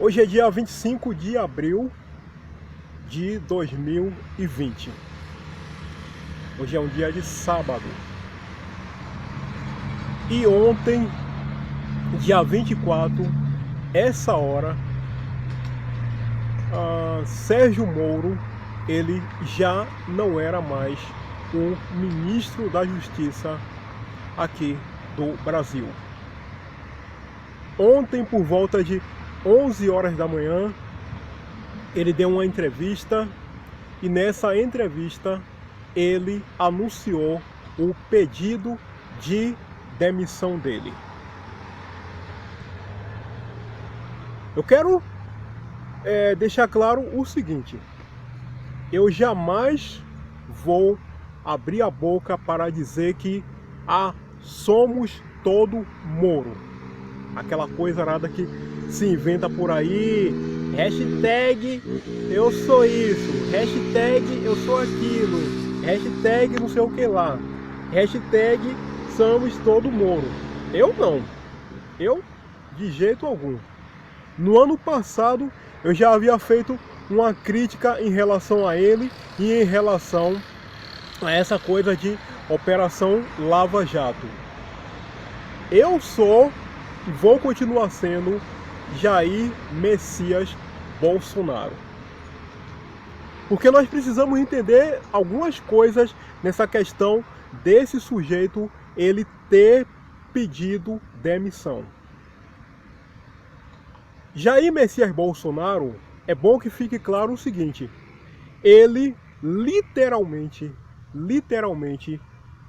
Hoje é dia 25 de abril de 2020. Hoje é um dia de sábado. E ontem, dia 24, essa hora, Sérgio Moro, ele já não era mais o ministro da Justiça aqui do Brasil. Ontem, por volta de 11 horas da manhã, ele deu uma entrevista e nessa entrevista ele anunciou o pedido de demissão dele. Eu quero deixar claro o seguinte: eu jamais vou abrir a boca para dizer que somos todo Moro. Aquela coisa nada que se inventa por aí, hashtag eu sou isso, hashtag eu sou aquilo, hashtag não sei o que lá, hashtag somos todo Moro. Eu não, eu de jeito algum. No ano passado eu já havia feito uma crítica em relação a ele e em relação a essa coisa de Operação Lava Jato. Eu sou e vou continuar sendo Jair Messias Bolsonaro. Porque nós precisamos entender algumas coisas nessa questão desse sujeito ele ter pedido demissão. Jair Messias Bolsonaro, é bom que fique claro o seguinte: ele literalmente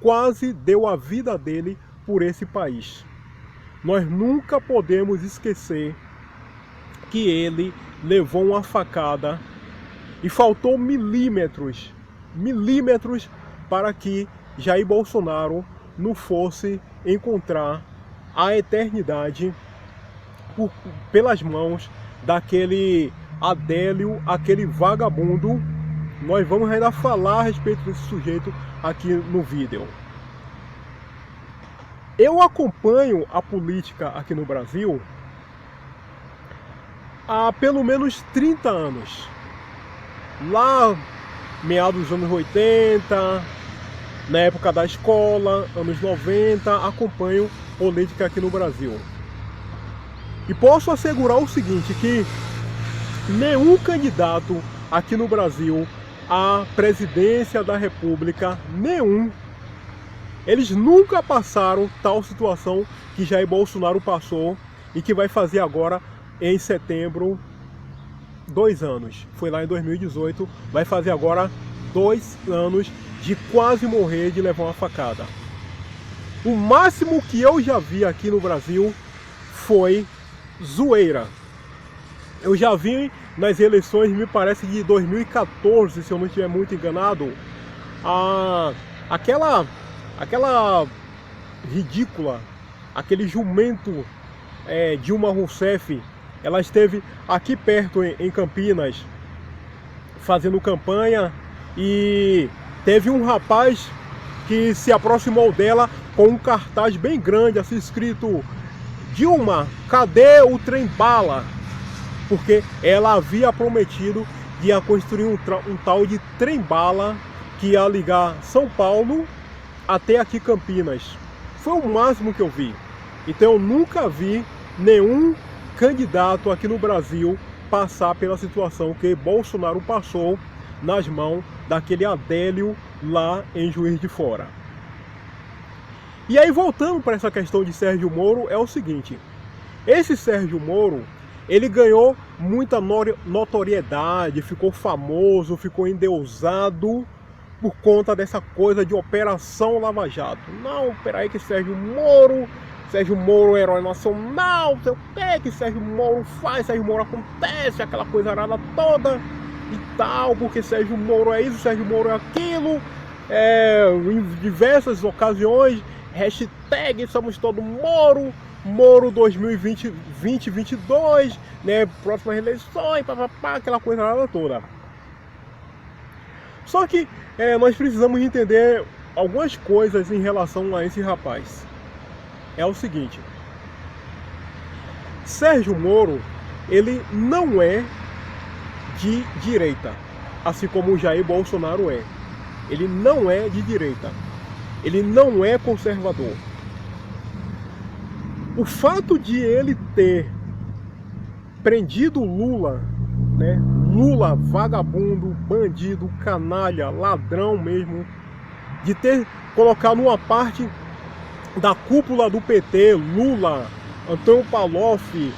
quase deu a vida dele por esse país. Nós nunca podemos esquecer que ele levou uma facada e faltou milímetros para que Jair Bolsonaro não fosse encontrar a eternidade pelas mãos daquele Adélio, aquele vagabundo. Nós vamos ainda falar a respeito desse sujeito aqui no vídeo. Eu acompanho a política aqui no Brasil há pelo menos 30 anos. Lá, meados dos anos 80, na época da escola, anos 90, acompanho política aqui no Brasil. E posso assegurar o seguinte, que nenhum candidato aqui no Brasil à presidência da República, eles nunca passaram tal situação que Jair Bolsonaro passou e que vai fazer agora em setembro 2 anos. Foi lá em 2018, vai fazer agora 2 anos de quase morrer, de levar uma facada. O máximo que eu já vi aqui no Brasil foi zoeira. Eu já vi nas eleições, me parece de 2014, se eu não estiver muito enganado, aquela ridícula, aquele jumento Dilma Rousseff, ela esteve aqui perto em Campinas fazendo campanha e teve um rapaz que se aproximou dela com um cartaz bem grande, assim escrito: Dilma, cadê o trem bala? Porque ela havia prometido que ia construir um tal de trem bala que ia ligar São Paulo até aqui Campinas. Foi o máximo que eu vi. Então eu nunca vi nenhum candidato aqui no Brasil passar pela situação que Bolsonaro passou nas mãos daquele Adélio lá em Juiz de Fora. E aí, voltando para essa questão de Sérgio Moro, é o seguinte: esse Sérgio Moro, ele ganhou muita notoriedade, ficou famoso, ficou endeusado por conta dessa coisa de Operação Lava Jato. Não, peraí, que Sérgio Moro é herói nacional, não sei o que Sérgio Moro faz, Sérgio Moro acontece, aquela coisa arada toda e tal, porque Sérgio Moro é isso, Sérgio Moro é aquilo, em diversas ocasiões, hashtag somos todo Moro, Moro 2020-2022, né, próximas eleições, papapá, aquela coisa arada toda. Só que nós precisamos entender algumas coisas em relação a esse rapaz. É o seguinte: Sérgio Moro, ele não é de direita, assim como o Jair Bolsonaro é. Ele não é de direita. Ele não é conservador. O fato de ele ter prendido Lula, né? Lula, vagabundo, bandido, canalha, ladrão mesmo, de ter colocado uma parte da cúpula do PT, Lula, Antônio Palocci,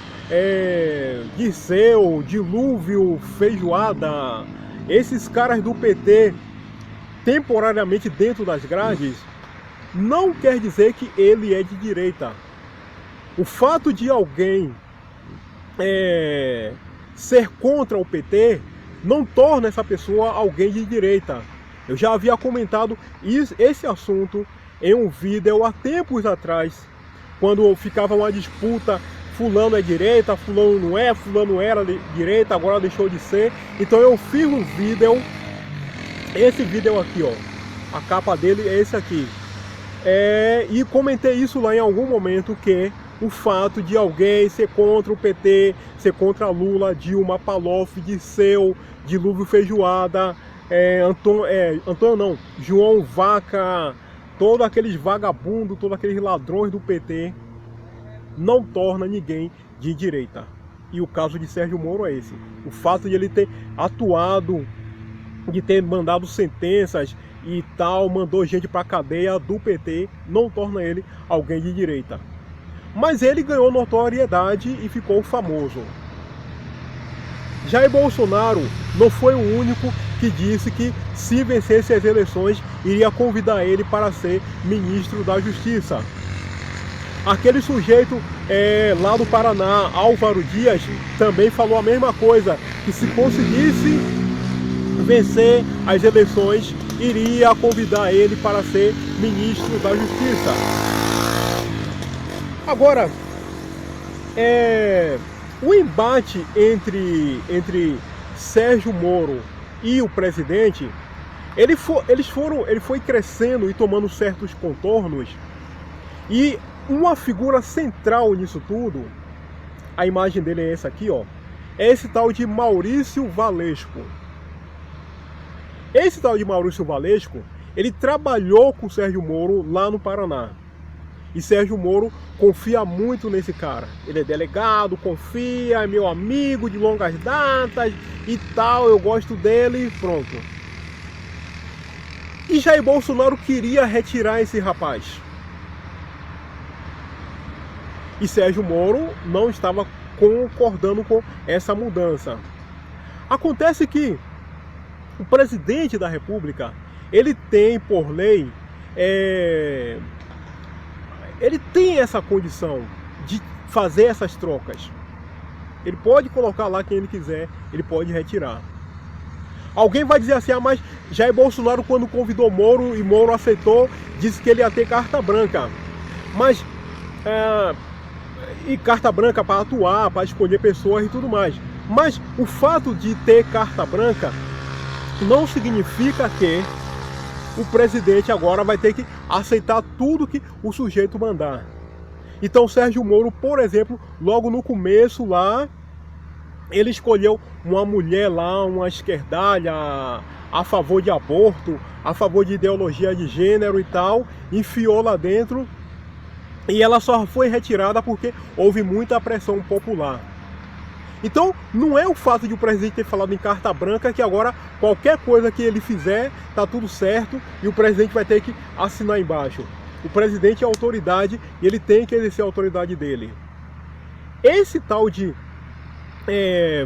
Dirceu, Dilúvio, Feijoada, esses caras do PT temporariamente dentro das grades, não quer dizer que ele é de direita. O fato de alguém ser contra o PT não torna essa pessoa alguém de direita. Eu já havia comentado esse assunto em um vídeo há tempos atrás, quando ficava uma disputa, fulano é direita, fulano não é, fulano era direita, agora deixou de ser. Então eu fiz um vídeo, esse vídeo aqui, ó, a capa dele é esse aqui, e comentei isso lá em algum momento, que o fato de alguém ser contra o PT, ser contra Lula, Dilma, Palocci, Dirceu, Dilúvio Feijoada, Antônio não, João Vaca, todos aqueles vagabundos, todos aqueles ladrões do PT, não torna ninguém de direita. E o caso de Sérgio Moro é esse. O fato de ele ter atuado, de ter mandado sentenças e tal, mandou gente para a cadeia do PT, não torna ele alguém de direita. Mas ele ganhou notoriedade e ficou famoso. Jair Bolsonaro não foi o único que disse que, se vencesse as eleições, iria convidar ele para ser ministro da Justiça. Aquele sujeito lá do Paraná, Álvaro Dias, também falou a mesma coisa, que se conseguisse vencer as eleições, iria convidar ele para ser ministro da Justiça. Agora, o embate entre Sérgio Moro e o presidente, ele foi crescendo e tomando certos contornos, e uma figura central nisso tudo, a imagem dele é essa aqui, ó, é esse tal de Maurício Valesco. Esse tal de Maurício Valesco, ele trabalhou com Sérgio Moro lá no Paraná. E Sérgio Moro confia muito nesse cara. Ele é delegado, confia, é meu amigo de longas datas e tal, eu gosto dele, pronto. E Jair Bolsonaro queria retirar esse rapaz. E Sérgio Moro não estava concordando com essa mudança. Acontece que o presidente da República, ele tem, por lei, ele tem essa condição de fazer essas trocas. Ele pode colocar lá quem ele quiser, ele pode retirar. Alguém vai dizer assim, mas Jair Bolsonaro, quando convidou Moro e Moro aceitou, disse que ele ia ter carta branca. Mas, e carta branca para atuar, para escolher pessoas e tudo mais. Mas o fato de ter carta branca não significa que o presidente agora vai ter que aceitar tudo que o sujeito mandar. Então Sérgio Moro, por exemplo, logo no começo lá, ele escolheu uma mulher lá, uma esquerdalha, a favor de aborto, a favor de ideologia de gênero e tal, enfiou lá dentro, e ela só foi retirada porque houve muita pressão popular. Então, não é o fato de o presidente ter falado em carta branca que agora qualquer coisa que ele fizer tá tudo certo e o presidente vai ter que assinar embaixo. O presidente é autoridade e ele tem que exercer a autoridade dele. Esse tal de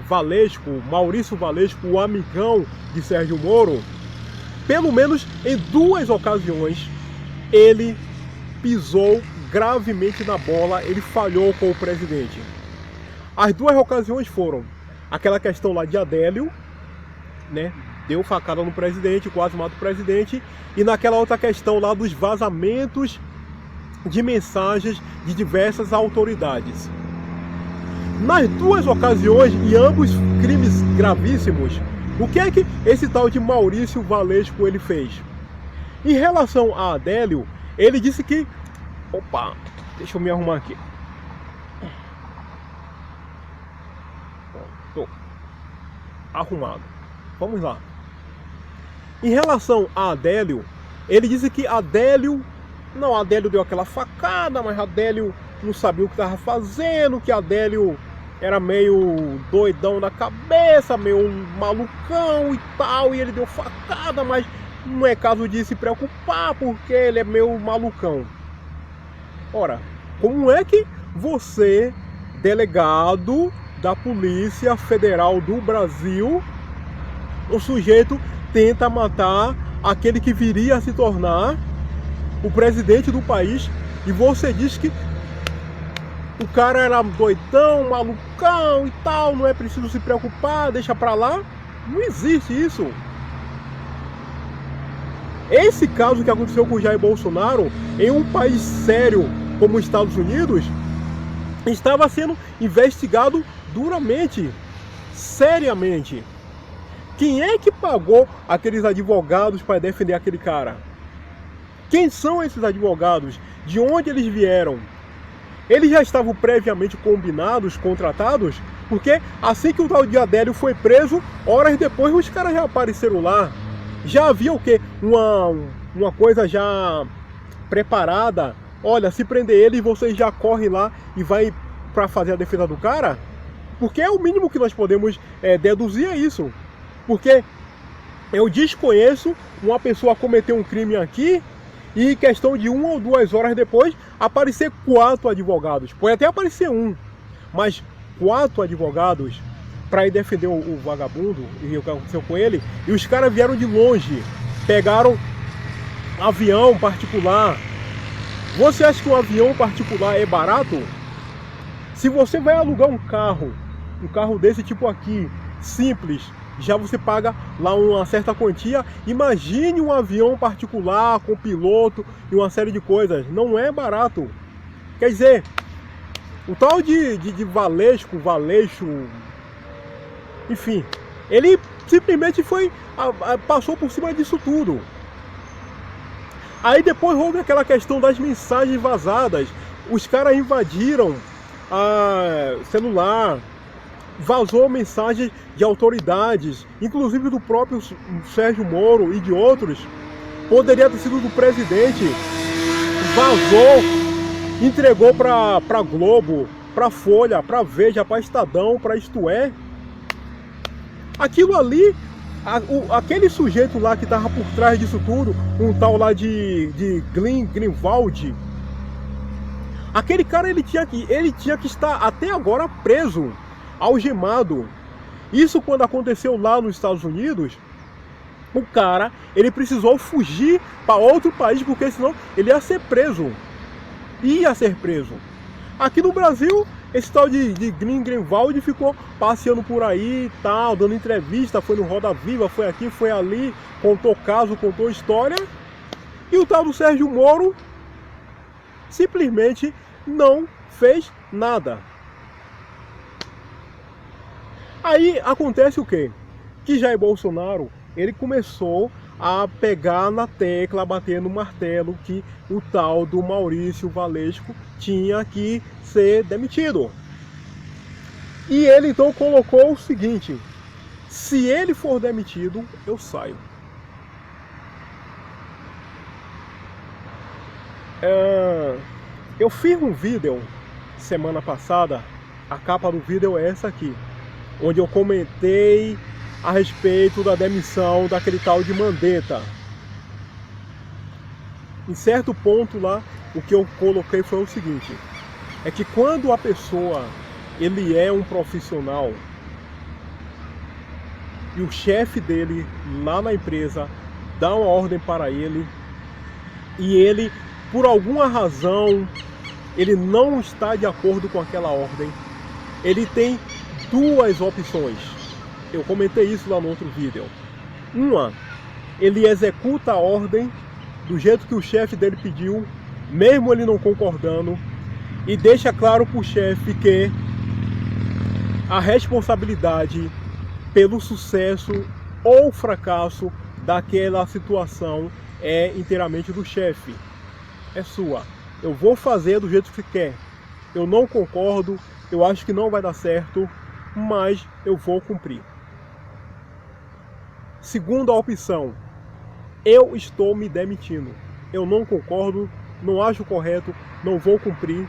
Valesco, Maurício Valesco, o amigão de Sérgio Moro, pelo menos em 2 ocasiões, ele pisou gravemente na bola, ele falhou com o presidente. As 2 ocasiões foram aquela questão lá de Adélio, né? Deu facada no presidente, quase mata o presidente. E naquela outra questão lá dos vazamentos de mensagens de diversas autoridades. Nas 2 ocasiões, e ambos crimes gravíssimos, o que é que esse tal de Maurício Valesco ele fez? Em relação a Adélio, ele disse que... Opa, deixa eu me arrumar aqui. Tô arrumado. Vamos lá. Em relação a Adélio, ele disse que Adélio deu aquela facada, mas Adélio não sabia o que estava fazendo, que Adélio era meio doidão da cabeça, meio malucão e tal, e ele deu facada, mas não é caso de se preocupar, porque ele é meio malucão. Ora, como é que você, delegado da Polícia Federal do Brasil, o sujeito tenta matar aquele que viria a se tornar o presidente do país, e você diz que o cara era doidão, malucão e tal, não é preciso se preocupar, deixa pra lá? Não existe isso. Esse caso que aconteceu com o Jair Bolsonaro, em um país sério como os Estados Unidos, estava sendo investigado duramente, seriamente. Quem é que pagou aqueles advogados para defender aquele cara? Quem são esses advogados? De onde eles vieram? Eles já estavam previamente combinados, contratados? Porque assim que o tal de Adélio foi preso, horas depois os caras já apareceram lá. Já havia o quê? Uma coisa já preparada. Olha, se prender ele, vocês já correm lá e vai para fazer a defesa do cara? Porque é o mínimo que nós podemos deduzir é isso. Porque eu desconheço uma pessoa cometer um crime aqui e em questão de 1 ou 2 horas depois aparecer 4 advogados. Pode até aparecer um, mas 4 advogados para ir defender o vagabundo e o que aconteceu com ele. E os caras vieram de longe, pegaram avião particular. Você acha que um avião particular é barato? Se você vai alugar um carro desse tipo aqui, simples, já você paga lá uma certa quantia. Imagine um avião particular com piloto e uma série de coisas. Não é barato. Quer dizer, o tal de Valeixo, enfim, ele simplesmente passou por cima disso tudo. Aí depois houve aquela questão das mensagens vazadas. Os caras invadiram celular, vazou mensagem de autoridades, inclusive do próprio Sérgio Moro e de outros. Poderia ter sido do presidente. Vazou, entregou para Globo, para Folha, para Veja, para Estadão, para Isto É. Aquilo ali, aquele sujeito lá que estava por trás disso tudo, um tal lá de Greenwald, aquele cara ele tinha que estar até agora preso, algemado. Isso quando aconteceu lá nos Estados Unidos, o cara ele precisou fugir para outro país, porque senão ele ia ser preso. Aqui no Brasil, esse tal de Greenwald ficou passeando por aí e tal, dando entrevista, foi no Roda Viva, foi aqui, foi ali, contou caso, contou história. E o tal do Sérgio Moro simplesmente não fez nada. Aí acontece o quê? Que Jair Bolsonaro, ele começou a pegar na tecla, a bater no martelo que o tal do Maurício Valesco tinha que ser demitido. E ele então colocou o seguinte: se ele for demitido, eu saio. Eu fiz um vídeo semana passada, a capa do vídeo é essa aqui, onde eu comentei a respeito da demissão daquele tal de Mandetta. Em certo ponto lá, o que eu coloquei foi o seguinte: é que quando a pessoa ele é um profissional e o chefe dele lá na empresa dá uma ordem para ele e ele, por alguma razão, ele não está de acordo com aquela ordem, ele tem 2 opções. Eu comentei isso lá no outro vídeo. Uma, ele executa a ordem do jeito que o chefe dele pediu, mesmo ele não concordando, e deixa claro para o chefe que a responsabilidade pelo sucesso ou fracasso daquela situação é inteiramente do chefe. É sua. Eu vou fazer do jeito que quer. Eu não concordo, eu acho que não vai dar certo, mas eu vou cumprir. Segunda opção, eu estou me demitindo. Eu não concordo, não acho correto, não vou cumprir.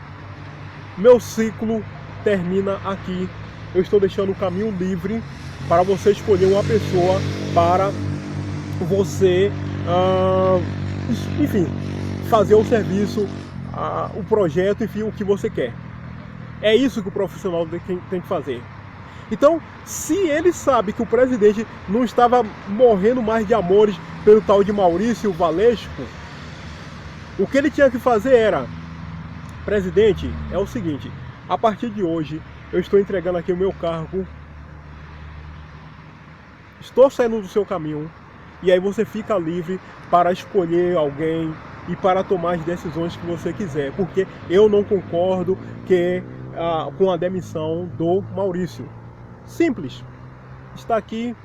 Meu ciclo termina aqui. Eu estou deixando o caminho livre para você escolher uma pessoa para você, enfim, fazer o serviço, o projeto, enfim, o que você quer. É isso que o profissional tem que fazer. Então, se ele sabe que o presidente não estava morrendo mais de amores pelo tal de Maurício Valesco, o que ele tinha que fazer era: presidente, é o seguinte, a partir de hoje eu estou entregando aqui o meu cargo, estou saindo do seu caminho, e aí você fica livre para escolher alguém e para tomar as decisões que você quiser, porque eu não concordo com a demissão do Maurício. Simples. Está aqui,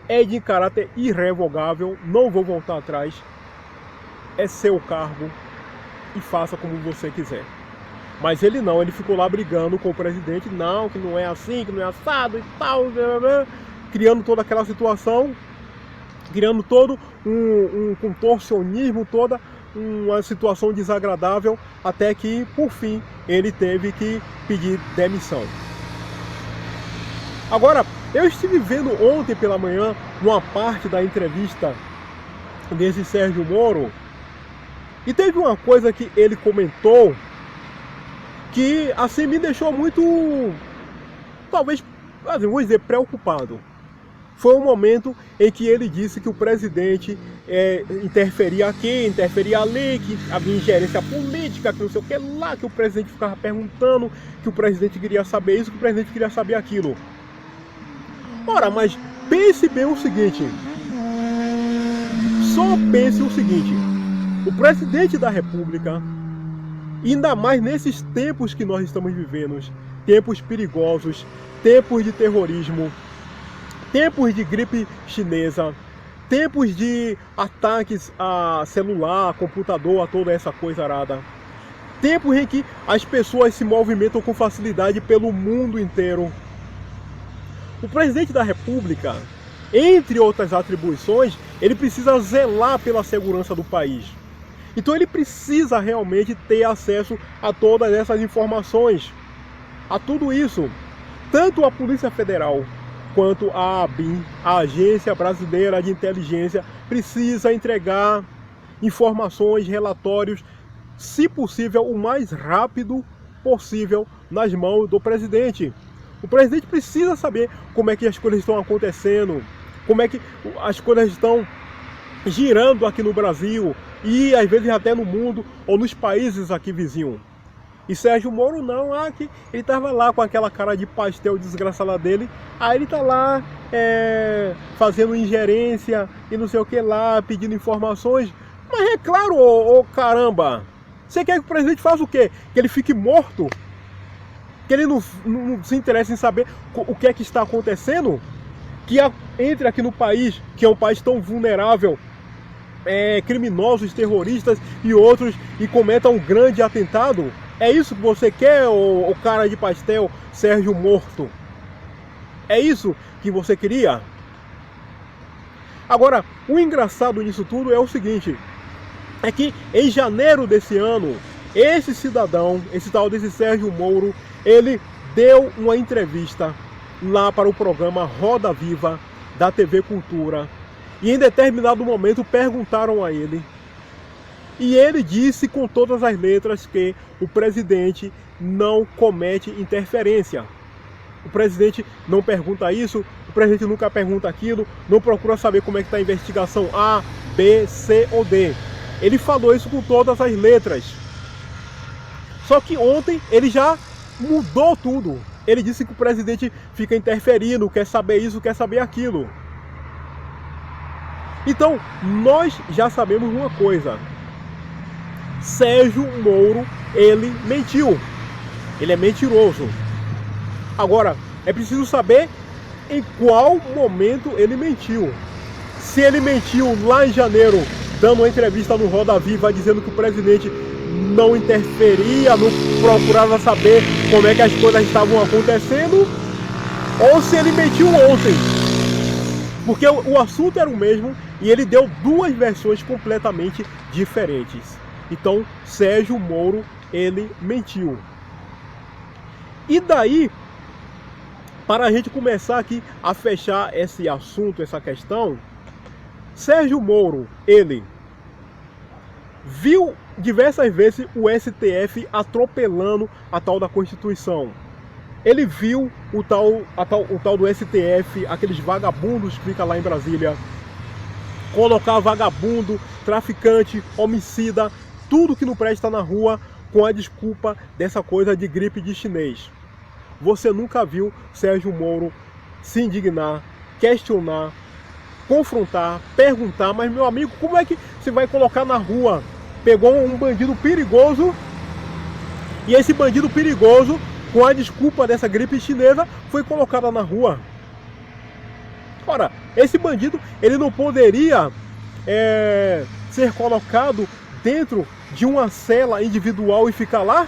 é de caráter irrevogável, não vou voltar atrás, é seu cargo e faça como você quiser. Mas ele não, ele ficou lá brigando com o presidente, não, que não é assim, que não é assado e tal, criando toda aquela situação, criando todo um contorcionismo, toda uma situação desagradável, até que, por fim, ele teve que pedir demissão. Agora, eu estive vendo ontem pela manhã uma parte da entrevista desse Sérgio Moro, e teve uma coisa que ele comentou que, assim, me deixou muito, talvez, assim, vou dizer, preocupado. Foi um momento em que ele disse que o presidente interferia aqui, interferia ali, que havia ingerência política, que não sei o que lá, que o presidente ficava perguntando, que o presidente queria saber isso, que o presidente queria saber aquilo. Ora, mas pense bem o seguinte, só pense o seguinte, o presidente da República, ainda mais nesses tempos que nós estamos vivendo, tempos perigosos, tempos de terrorismo, tempos de gripe chinesa, tempos de ataques a celular, computador, a toda essa coisa arada, tempos em que as pessoas se movimentam com facilidade pelo mundo inteiro. O presidente da República, entre outras atribuições, ele precisa zelar pela segurança do país. Então ele precisa realmente ter acesso a todas essas informações, a tudo isso. Tanto a Polícia Federal quanto a ABIN, a Agência Brasileira de Inteligência, precisa entregar informações, relatórios, se possível, o mais rápido possível nas mãos do presidente. O presidente precisa saber como é que as coisas estão acontecendo, como é que as coisas estão girando aqui no Brasil e às vezes até no mundo ou nos países aqui vizinhos. E Sérgio Moro não, que ele estava lá com aquela cara de pastel desgraçada dele, aí ele está lá fazendo ingerência e não sei o que lá, pedindo informações. Mas é claro, caramba, você quer que o presidente faça o quê? Que ele fique morto? Que ele não se interessa em saber o que é que está acontecendo? Que entre aqui no país, que é um país tão vulnerável, criminosos, terroristas e outros, e cometam um grande atentado? É isso que você quer, o cara de pastel Sérgio Morto? É isso que você queria? Agora, o engraçado nisso tudo é o seguinte, é que em janeiro desse ano, esse cidadão, esse tal desse Sérgio Moro, ele deu uma entrevista lá para o programa Roda Viva da TV Cultura, e em determinado momento perguntaram a ele, e ele disse com todas as letras que o presidente não comete interferência. O presidente não pergunta isso, o presidente nunca pergunta aquilo, não procura saber como é que está a investigação A, B, C ou D. Ele falou isso com todas as letras. Só que ontem ele já mudou tudo. Ele disse que o presidente fica interferindo, quer saber isso, quer saber aquilo. Então, nós já sabemos uma coisa. Sérgio Moro, ele mentiu. Ele é mentiroso. Agora, é preciso saber em qual momento ele mentiu. Se ele mentiu lá em janeiro, dando uma entrevista no Roda Viva, dizendo que o presidente não interferia, não procurava saber como é que as coisas estavam acontecendo, ou se ele mentiu ontem. Porque o assunto era o mesmo e ele deu duas versões completamente diferentes. Então, Sérgio Moro, ele mentiu. E daí, para a gente começar aqui a fechar esse assunto, essa questão, Sérgio Moro, ele viu diversas vezes o STF atropelando a tal da Constituição. Ele viu o tal do STF, aqueles vagabundos que ficam lá em Brasília, colocar vagabundo, traficante, homicida, tudo que não presta na rua, com a desculpa dessa coisa de gripe de chinês. Você nunca viu Sérgio Moro se indignar, questionar, confrontar, perguntar, mas meu amigo, como é que você vai colocar na rua? Pegou um bandido perigoso, e esse bandido perigoso, com a desculpa dessa gripe chinesa, foi colocada na rua. Ora, esse bandido, ele não poderia ser colocado dentro de uma cela individual e ficar lá?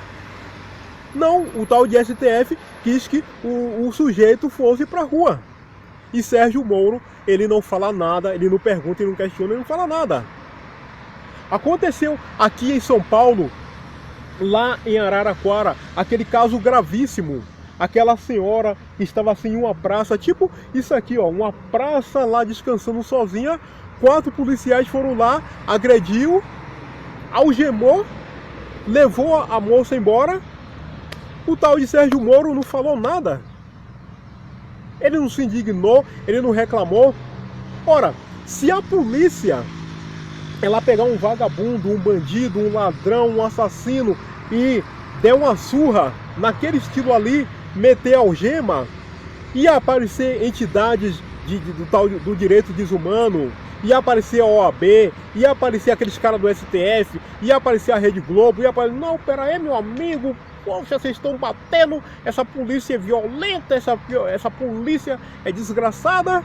Não, o tal de STF quis que o sujeito fosse para a rua. E Sérgio Moro, ele não fala nada, ele não pergunta, ele não questiona, ele não fala nada. Aconteceu aqui em São Paulo, lá em Araraquara, aquele caso gravíssimo. Aquela senhora que estava assim em uma praça, tipo isso aqui, ó, uma praça lá descansando sozinha. 4 policiais foram lá, agrediu, algemou, levou a moça embora. O tal de Sérgio Moro não falou nada. Ele não se indignou, ele não reclamou. Ora, se a polícia ela pegar um vagabundo, um bandido, um ladrão, um assassino e der uma surra naquele estilo ali, meter algema, ia aparecer entidades do direito desumano, ia aparecer a OAB, ia aparecer aqueles caras do STF, ia aparecer a Rede Globo, ia aparecer... Não, pera aí, meu amigo, poxa, vocês estão batendo, essa polícia é violenta, essa polícia é desgraçada.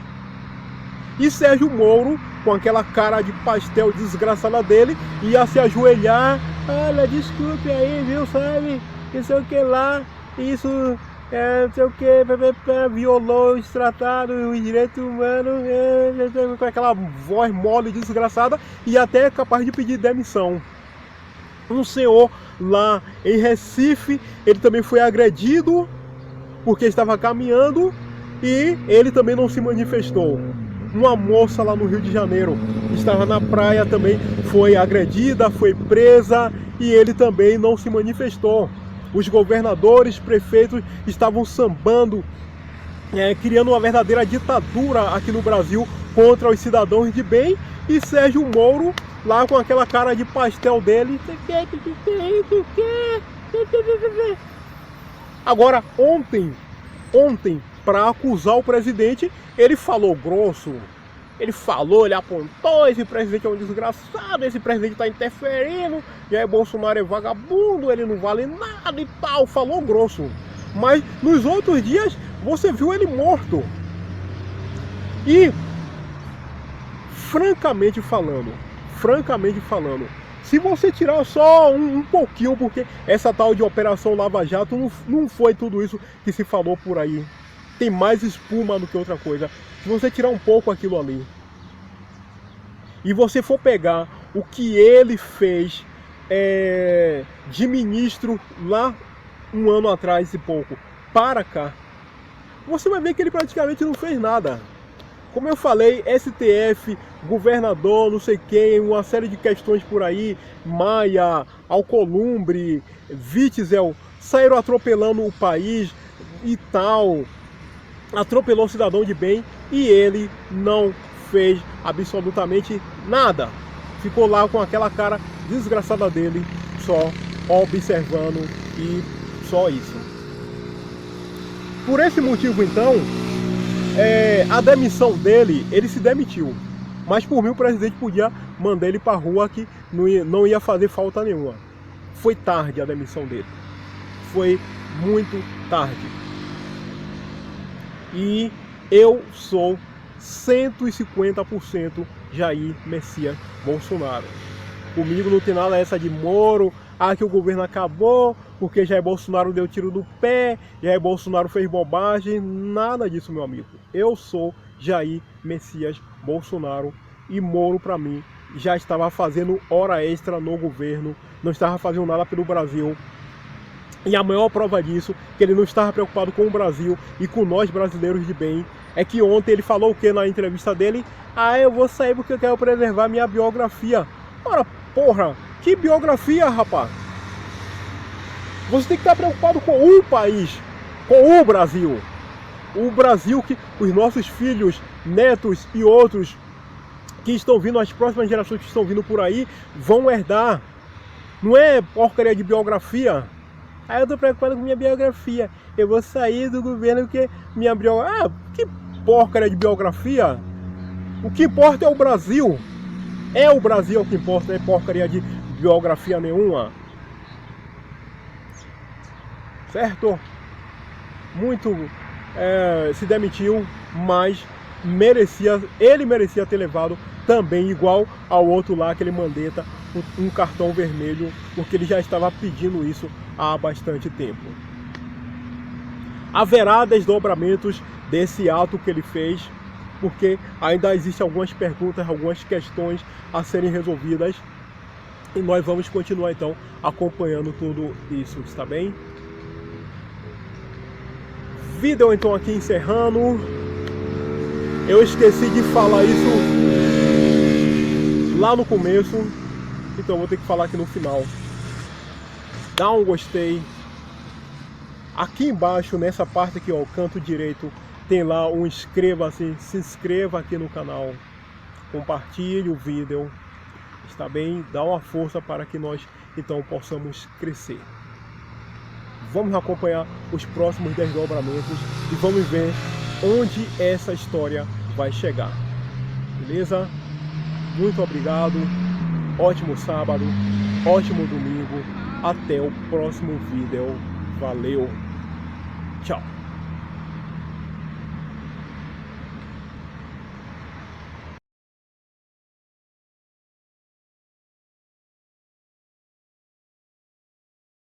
E Sérgio Moro, com aquela cara de pastel desgraçada dele, ia se ajoelhar. Olha, desculpe aí, viu, sabe? Não sei o que lá, isso, não sei o que, violou os tratados, os direitos humanos, com aquela voz mole desgraçada, e até é capaz de pedir demissão. Um senhor lá em Recife, ele também foi agredido, porque estava caminhando, e ele também não se manifestou. Uma moça lá no Rio de Janeiro estava na praia, também foi agredida, foi presa, e ele também não se manifestou. Os governadores, prefeitos estavam sambando, criando uma verdadeira ditadura aqui no Brasil contra os cidadãos de bem, e Sérgio Moro lá com aquela cara de pastel dele. Agora, ontem, para acusar o presidente, ele falou grosso. Ele apontou, esse presidente é um desgraçado, esse presidente está interferindo, Jair Bolsonaro é vagabundo, ele não vale nada e tal, falou grosso. Mas nos outros dias, você viu ele morto. E, francamente falando, se você tirar só um pouquinho, porque essa tal de Operação Lava Jato não foi tudo isso que se falou por aí. Tem mais espuma do que outra coisa. Se você tirar um pouco aquilo ali, e você for pegar o que ele fez de ministro lá um ano atrás e pouco, para cá, você vai ver que ele praticamente não fez nada. Como eu falei, STF, governador, não sei quem, uma série de questões por aí, Maia, Alcolumbre, Witzel, saíram atropelando o país e tal, atropelou o cidadão de bem, e ele não fez absolutamente nada. Ficou lá com aquela cara desgraçada dele, só observando, e só isso. Por esse motivo, então, a demissão dele, ele se demitiu. Mas por mim o presidente podia mandar ele para a rua, que não ia fazer falta nenhuma. Foi tarde a demissão dele. Foi muito tarde. E eu sou 150% Jair Messias Bolsonaro. Comigo não tem nada essa de Moro, que o governo acabou, porque Jair Bolsonaro deu tiro no pé, Jair Bolsonaro fez bobagem. Nada disso, meu amigo. Eu sou Jair Messias Bolsonaro e Moro, para mim, já estava fazendo hora extra no governo, não estava fazendo nada pelo Brasil. E a maior prova disso, que ele não estava preocupado com o Brasil e com nós brasileiros de bem, é que ontem ele falou o que na entrevista dele? Eu vou sair porque eu quero preservar minha biografia. Ora, porra, que biografia, rapaz? Você tem que estar preocupado com o país, com o Brasil. O Brasil que os nossos filhos, netos e outros que estão vindo, as próximas gerações que estão vindo por aí, vão herdar. Não é porcaria de biografia. Eu tô preocupado com minha biografia. Eu vou sair do governo porque minha biografia... que porcaria de biografia? O que importa é o Brasil. É o Brasil o que importa, não é porcaria de biografia nenhuma. Certo? Muito se demitiu, mas ele merecia ter levado também, igual ao outro lá, aquele mandeta, um cartão vermelho, porque ele já estava pedindo isso há bastante tempo. Haverá desdobramentos desse ato que ele fez, porque ainda existem algumas perguntas, algumas questões a serem resolvidas, e nós vamos continuar então acompanhando tudo isso, está bem? Vídeo então aqui encerrando. Eu esqueci de falar isso lá no começo, então vou ter que falar aqui no final. Dá um gostei. Aqui embaixo, nessa parte aqui, ó, canto direito, tem lá um inscreva-se, se inscreva aqui no canal, compartilhe o vídeo, está bem? Dá uma força para que nós então possamos crescer. Vamos acompanhar os próximos desdobramentos e vamos ver onde essa história vai chegar. Beleza? Muito obrigado, ótimo sábado, ótimo domingo, até o próximo vídeo. Valeu, tchau!